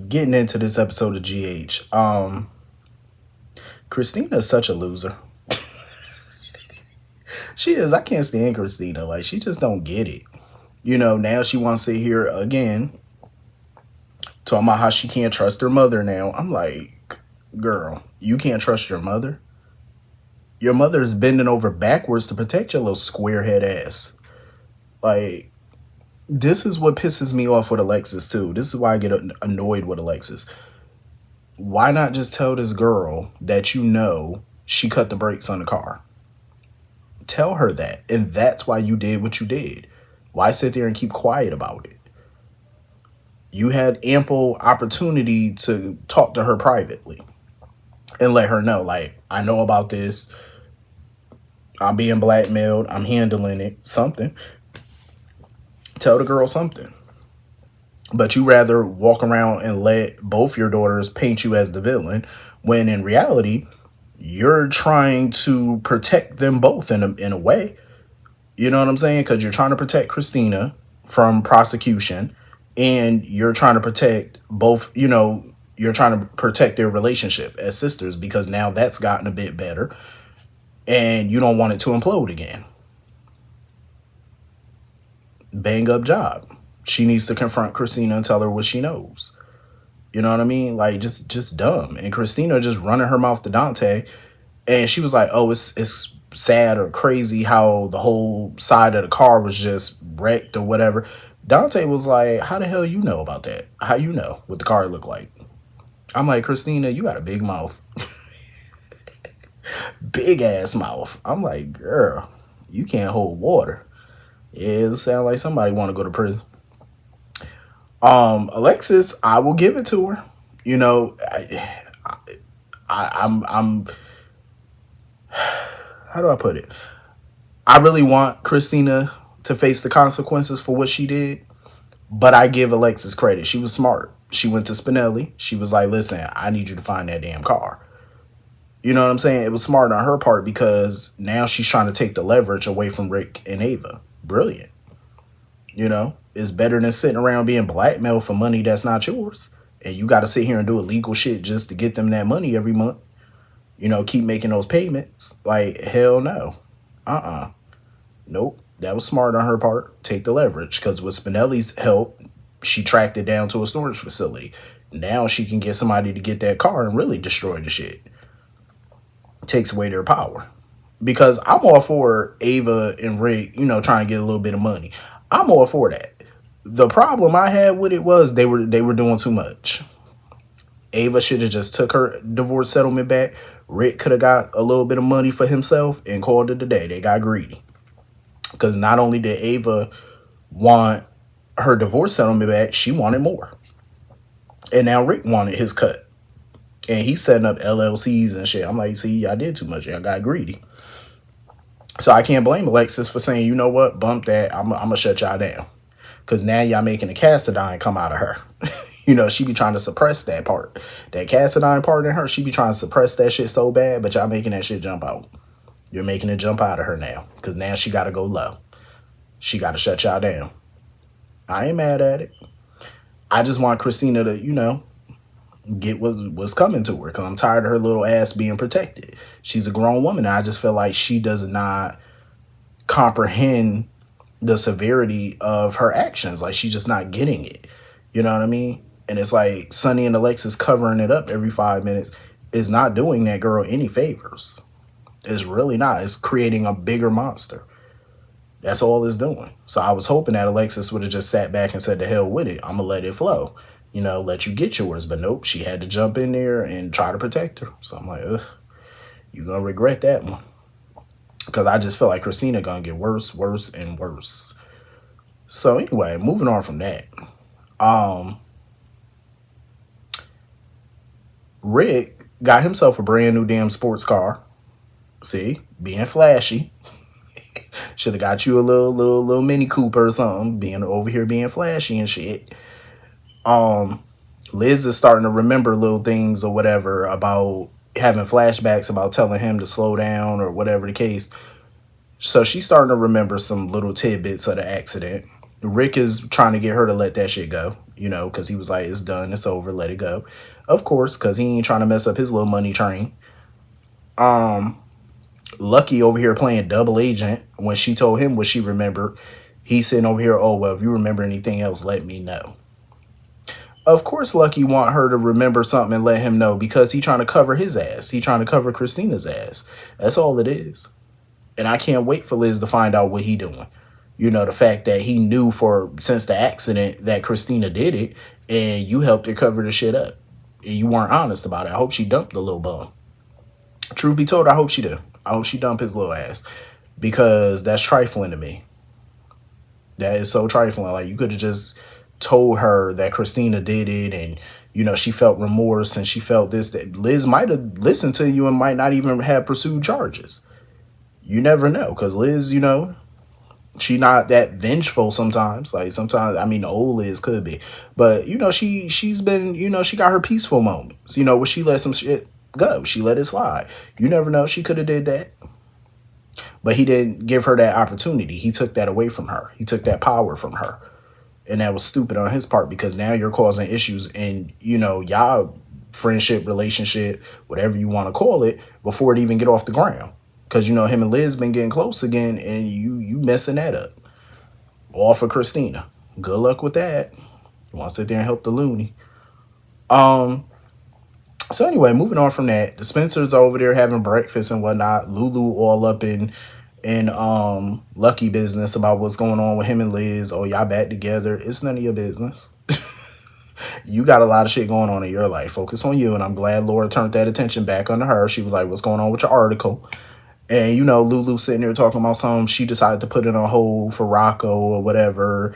getting into this episode of GH. Christina is such a loser. She is. I can't stand Christina. Like, she just don't get it. Now she wants to hear again talking about how she can't trust her mother now. I'm like, girl, you can't trust your mother? Your mother is bending over backwards to protect your little squarehead ass. Like, this is what pisses me off with Alexis, too. This is why I get annoyed with Alexis. Why not just tell this girl that she cut the brakes on the car? Tell her that. And that's why you did what you did. Why sit there and keep quiet about it? You had ample opportunity to talk to her privately and let her know, like, I know about this. I'm being blackmailed. I'm handling it. Something. Tell the girl something. But you rather walk around and let both your daughters paint you as the villain when in reality, you're trying to protect them both in a way. You know what I'm saying? Because you're trying to protect Christina from prosecution and you're trying to protect both, you're trying to protect their relationship as sisters because now that's gotten a bit better and you don't want it to implode again. Bang up job. She needs to confront Christina and tell her what she knows. You know what I mean? Like, just dumb. And Christina just running her mouth to Dante. And she was like, oh, it's sad or crazy how the whole side of the car was just wrecked or whatever. Dante was like, how the hell you know about that? How you know what the car looked like? I'm like, Christina, you got a big mouth. Big ass mouth. I'm like, girl, you can't hold water. Yeah, it sounds like somebody want to go to prison. Alexis, I will give it to her. You know, I'm. How do I put it? I really want Christina to face the consequences for what she did, but I give Alexis credit. She was smart. She went to Spinelli. She was like, "Listen, I need you to find that damn car." You know what I'm saying? It was smart on her part because now she's trying to take the leverage away from Rick and Ava. Brilliant. It's better than sitting around being blackmailed for money that's not yours. And you got to sit here and do illegal shit just to get them that money every month. Keep making those payments. Like, hell no. Nope. That was smart on her part. Take the leverage. Because with Spinelli's help, she tracked it down to a storage facility. Now she can get somebody to get that car and really destroy the shit. Takes away their power. Because I'm all for Ava and Rick, trying to get a little bit of money. I'm all for that. The problem I had with it was they were doing too much. Ava should have just took her divorce settlement back. Rick could have got a little bit of money for himself and called it a day. They got greedy. Because not only did Ava want her divorce settlement back, she wanted more. And now Rick wanted his cut. And he's setting up LLCs and shit. I'm like, see, I did too much. I got greedy. So I can't blame Alexis for saying, you know what, bump that. I'm going to shut y'all down. Because now y'all making a Cassadine come out of her. She be trying to suppress that part. That Cassadine part in her, she be trying to suppress that shit so bad, but y'all making that shit jump out. You're making it jump out of her now. Because now she got to go low. She got to shut y'all down. I ain't mad at it. I just want Christina to, get what's coming to her. Because I'm tired of her little ass being protected. She's a grown woman. And I just feel like she does not comprehend the severity of her actions. Like, she's just not getting it. You know what I mean? And it's like Sonny and Alexis covering it up every 5 minutes is not doing that girl any favors. It's really not. It's creating a bigger monster. That's all it's doing. So I was hoping that Alexis would have just sat back and said, the hell with it. I'm going to let it flow. Let you get yours. But nope, she had to jump in there and try to protect her. So I'm like, ugh, you're going to regret that one. Because I just feel like Christina going to get worse, worse, and worse. So anyway, moving on from that. Rick got himself a brand new damn sports car. See, being flashy. Should have got you a little Mini Cooper or something. Being over here being flashy and shit. Liz is starting to remember little things or whatever about having flashbacks about telling him to slow down or whatever the case. So she's starting to remember some little tidbits of the accident. Rick is trying to get her to let that shit go, because he was like, it's done, it's over, let it go. Of course, because he ain't trying to mess up his little money train. Lucky over here playing double agent. When she told him what she remembered, he's sitting over here, oh, well, if you remember anything else, let me know. Of course, Lucky want her to remember something and let him know because he trying to cover his ass. He trying to cover Christina's ass. That's all it is. And I can't wait for Liz to find out what he doing. The fact that he knew for since the accident that Christina did it, and you helped her cover the shit up. And you weren't honest about it. I hope she dumped the little bum. Truth be told, I hope she do. I hope she dump his little ass. Because that's trifling to me. That is so trifling. Like, you could have just told her that Christina did it, and she felt remorse and she felt this, that Liz might have listened to you and might not even have pursued charges. You never know, because Liz, she not that vengeful sometimes. Like, sometimes, I mean, the old Liz could be, but she's been, she got her peaceful moments, where she let some shit go, she let it slide. You never know, she could have did that. But he didn't give her that opportunity. He took that away from her. He took that power from her. And that was stupid on his part, because now you're causing issues in, y'all friendship, relationship, whatever you want to call it, before it even get off the ground. Because, him and Liz been getting close again, and you messing that up. All for Christina. Good luck with that. You want to sit there and help the loony. So anyway, moving on from that, the Spencers are over there having breakfast and whatnot. Lulu all up in Lucky business about what's going on with him and Liz. Oh, y'all back together. It's none of your business. You got a lot of shit going on in your life. Focus on you. And I'm glad Laura turned that attention back onto her. She was like, what's going on with your article? And, Lulu sitting there talking about something. She decided to put it on hold for Rocco or whatever.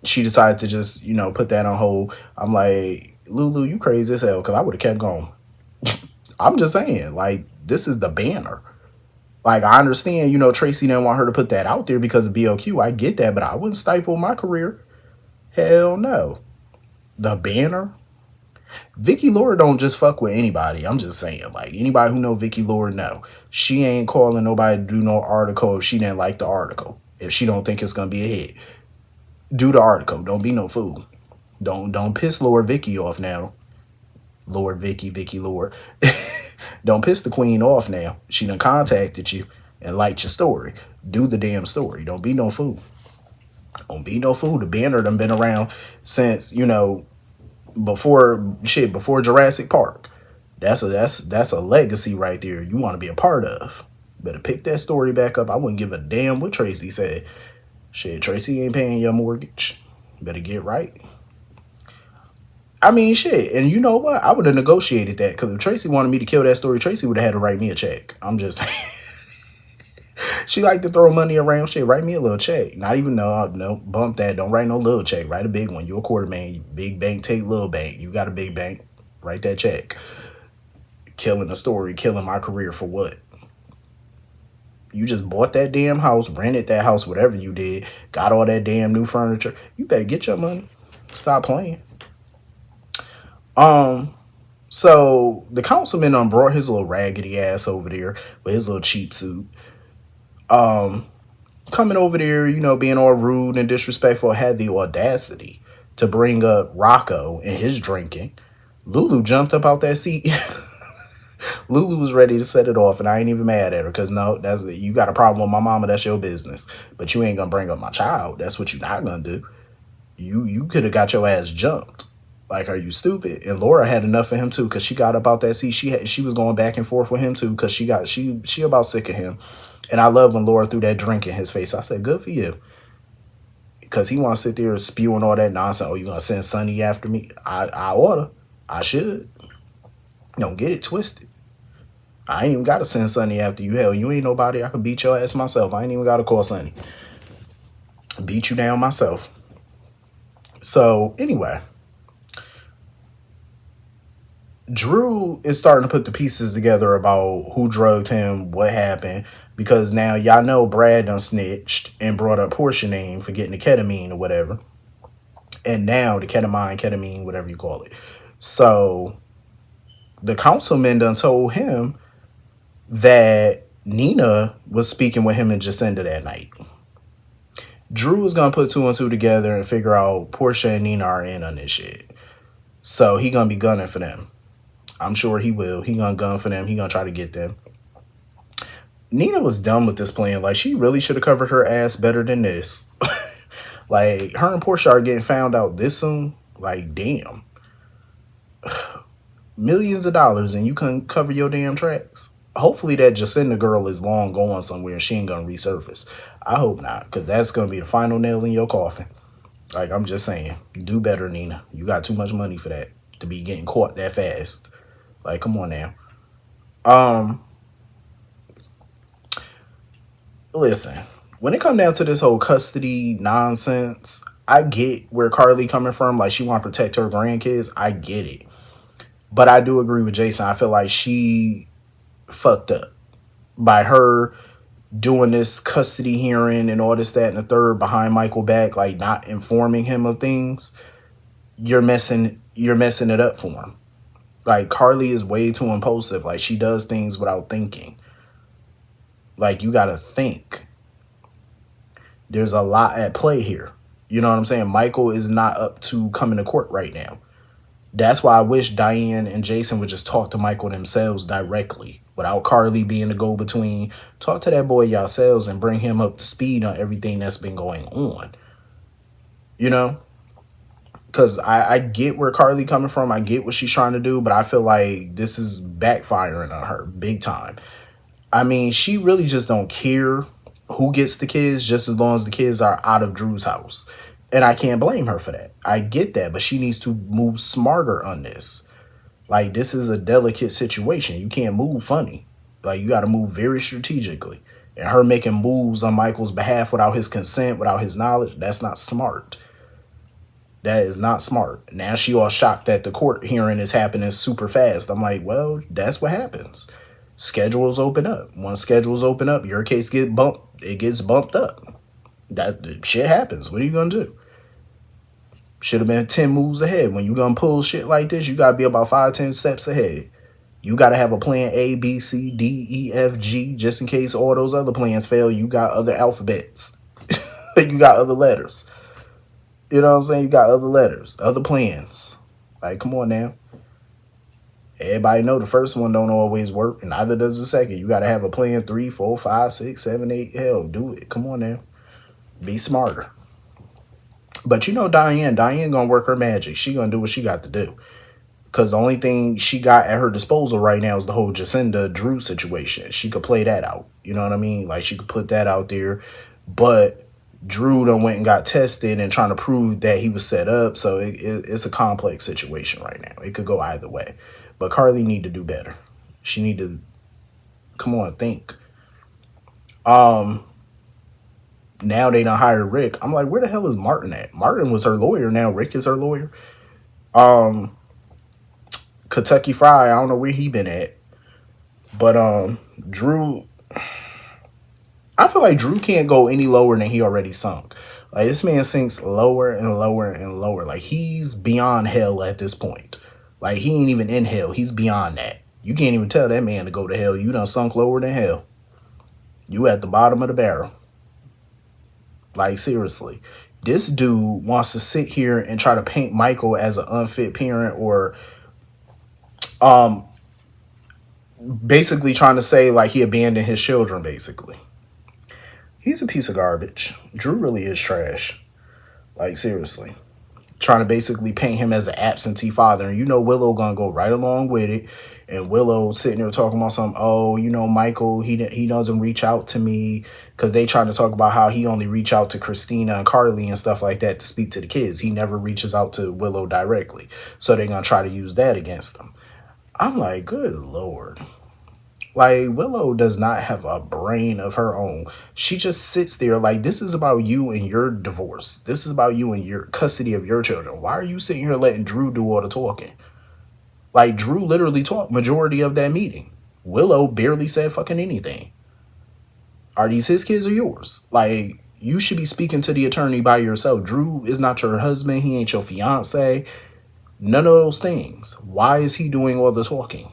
She decided to just, put that on hold. I'm like, Lulu, you crazy as hell, because I would have kept going. I'm just saying, like, this is the banner. Like, I understand, Tracy didn't want her to put that out there because of BOQ. I get that, but I wouldn't stifle my career. Hell no. The banner. Vicky Laura don't just fuck with anybody. I'm just saying, like, anybody who know Vicky Laura know. She ain't calling nobody to do no article if she didn't like the article. If she don't think it's going to be a hit. Do the article. Don't be no fool. Don't piss Lord Vicky off now. Lord Vicky Lord. Don't piss the queen off now. She done contacted you and liked your story. Do the damn story. Don't be no fool. Don't be no fool. The banner done been around since, before Jurassic Park. That's a legacy right there you want to be a part of. Better pick that story back up. I wouldn't give a damn what Tracy said. Shit, Tracy ain't paying your mortgage. Better get right. I mean, shit. And you know what? I would have negotiated that, because if Tracy wanted me to kill that story, Tracy would have had to write me a check. I'm just... She like to throw money around. Shit, write me a little check. Not even, no, bump that. Don't write no little check. Write a big one. You're a quarter man. Big bank, take little bank. You got a big bank. Write that check. Killing a story, killing my career for what? You just bought that damn house, rented that house, whatever you did, got all that damn new furniture. You better get your money. Stop playing. So the councilman brought his little raggedy ass over there with his little cheap suit. Coming over there, being all rude and disrespectful, had the audacity to bring up Rocco and his drinking. Lulu jumped up out that seat. Lulu was ready to set it off, and I ain't even mad at her, because no, you got a problem with my mama, that's your business. But you ain't gonna bring up my child. That's what you're not gonna do. You could have got your ass jumped. Like, are you stupid? And Laura had enough of him too, because she got up out that seat. She was going back and forth with him too, because she about sick of him. And I love when Laura threw that drink in his face. I said, good for you. Because he want to sit there spewing all that nonsense. Oh, you going to send Sonny after me? I oughta. I should. Don't get it twisted. I ain't even got to send Sonny after you. Hell, you ain't nobody. I could beat your ass myself. I ain't even got to call Sonny. Beat you down myself. So, anyway. Drew is starting to put the pieces together about who drugged him, what happened, because now y'all know Brad done snitched and brought up Portia name for getting the ketamine or whatever. And now the ketamine, whatever you call it. So the councilman done told him that Nina was speaking with him and Jacinda that night. Drew is gonna put two and two together and figure out Portia and Nina are in on this shit. So he gonna be gunning for them. I'm sure he will. He gonna gun for them. He gonna try to get them. Nina was done with this plan. Like, she really should have covered her ass better than this. Like, her and Portia are getting found out this soon. Like, damn. Millions of dollars and you couldn't cover your damn tracks. Hopefully that Jacinda girl is long gone somewhere and she ain't gonna resurface. I hope not, because that's gonna be the final nail in your coffin. Like, I'm just saying, do better, Nina. You got too much money for that to be getting caught that fast. Like, come on now. Listen, when it come down to this whole custody nonsense, I get where Carly coming from. Like, she want to protect her grandkids. I get it. But I do agree with Jason. I feel like she fucked up by her doing this custody hearing and all this, that, and the third behind Michael back, like not informing him of things. You're messing it up for him. Like, Carly is way too impulsive. Like, she does things without thinking. Like, you gotta think. There's a lot at play here. You know what I'm saying? Michael is not up to coming to court right now. That's why I wish Diane and Jason would just talk to Michael themselves directly without Carly being the go-between. Talk to that boy yourselves and bring him up to speed on everything that's been going on. You know? Because I get where Carly coming from. I get what she's trying to do, but I feel like this is backfiring on her big time. I mean, she really just don't care who gets the kids, just as long as the kids are out of Drew's house. And I can't blame her for that. I get that, but she needs to move smarter on this. Like, this is a delicate situation. You can't move funny. Like, you got to move very strategically. And her making moves on Michael's behalf without his consent, without his knowledge, that's not smart. That is not smart. Now she all shocked that the court hearing is happening super fast. I'm like, well, that's what happens. Schedules open up. Once schedules open up, your case gets bumped up. That shit happens. What are you gonna do? Should have been 10 moves ahead. When you gonna pull shit like this, you gotta be about 5-10 steps ahead. You gotta have a plan A, B, C, D, E, F, G, just in case all those other plans fail. You got other alphabets. You got other letters. You know what I'm saying? You got other letters, other plans. Like, come on now. Everybody know the first one don't always work, and neither does the second. You got to have a plan 3, 4, 5, 6, 7, 8. Hell, do it. Come on now. Be smarter. But you know Diane gonna work her magic. She gonna do what she got to do. Because the only thing she got at her disposal right now is the whole Jacinda Drew situation. She could play that out. You know what I mean? Like, she could put that out there. But Drew done went and got tested and trying to prove that he was set up. So it's a complex situation right now. It could go either way. But Carly need to do better. She need to, come on, think. Now they done hired Rick. I'm like, where the hell is Martin at? Martin was her lawyer. Now Rick is her lawyer. Kentucky Fry, I don't know where he been at. But Drew, I feel like Drew can't go any lower than he already sunk. Like, this man sinks lower and lower and lower. Like, he's beyond hell at this point. Like, he ain't even in hell. He's beyond that. You can't even tell that man to go to hell. You done sunk lower than hell. You at the bottom of the barrel. Like, seriously. This dude wants to sit here and try to paint Michael as an unfit parent, or basically trying to say, like, he abandoned his children, basically. He's a piece of garbage. Drew really is trash. Like, seriously. Trying to basically paint him as an absentee father. And you know Willow gonna go right along with it. And Willow sitting there talking about something, oh, you know, Michael, he doesn't reach out to me, because they trying to talk about how he only reach out to Christina and Carly and stuff like that to speak to the kids. He never reaches out to Willow directly. So they're gonna try to use that against him. I'm like, good Lord. Like, Willow does not have a brain of her own. She just sits there like, this is about you and your divorce. This is about you and your custody of your children. Why are you sitting here letting Drew do all the talking? Like, Drew literally talked majority of that meeting. Willow barely said fucking anything. Are these his kids or yours? Like, you should be speaking to the attorney by yourself. Drew is not your husband. He ain't your fiance. None of those things. Why is he doing all the talking?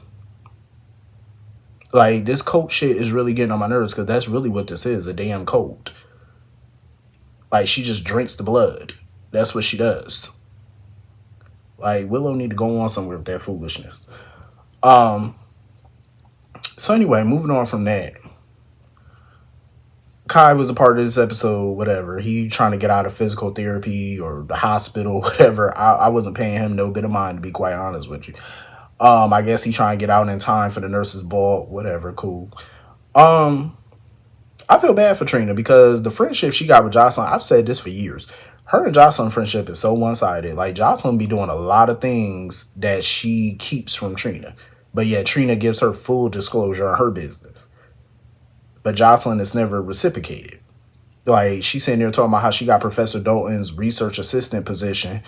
Like, this cult shit is really getting on my nerves, because that's really what this is, a damn cult. Like, she just drinks the blood. That's what she does. Like, Willow need to go on somewhere with that foolishness. So anyway, moving on from that. Kai was a part of this episode, whatever. He trying to get out of physical therapy or the hospital, whatever. I wasn't paying him no bit of mind, to be quite honest with you. I guess he trying to get out in time for the nurse's ball, whatever, cool. I feel bad for Trina because the friendship she got with Jocelyn, I've said this for years. Her and Jocelyn friendship is so one-sided. Like, Jocelyn be doing a lot of things that she keeps from Trina. But yet Trina gives her full disclosure on her business. But Jocelyn is never reciprocated. Like, she's sitting there talking about how she got Professor Dalton's research assistant position.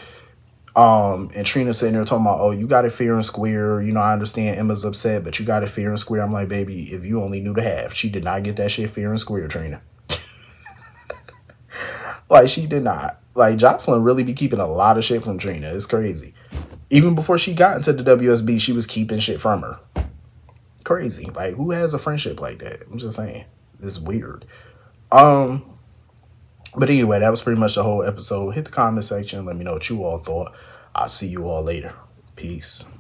And Trina sitting there talking about, oh, you got it fair and square. You know, I understand Emma's upset, but you got it fair and square. I'm like, baby, if you only knew the half. She did not get that shit fair and square, Trina. Like, she did not. Like, Jocelyn really be keeping a lot of shit from Trina. It's crazy. Even before she got into the WSB, she was keeping shit from her. Crazy. Like, who has a friendship like that? I'm just saying. It's weird. But anyway, that was pretty much the whole episode. Hit the comment section. Let me know what you all thought. I'll see you all later. Peace.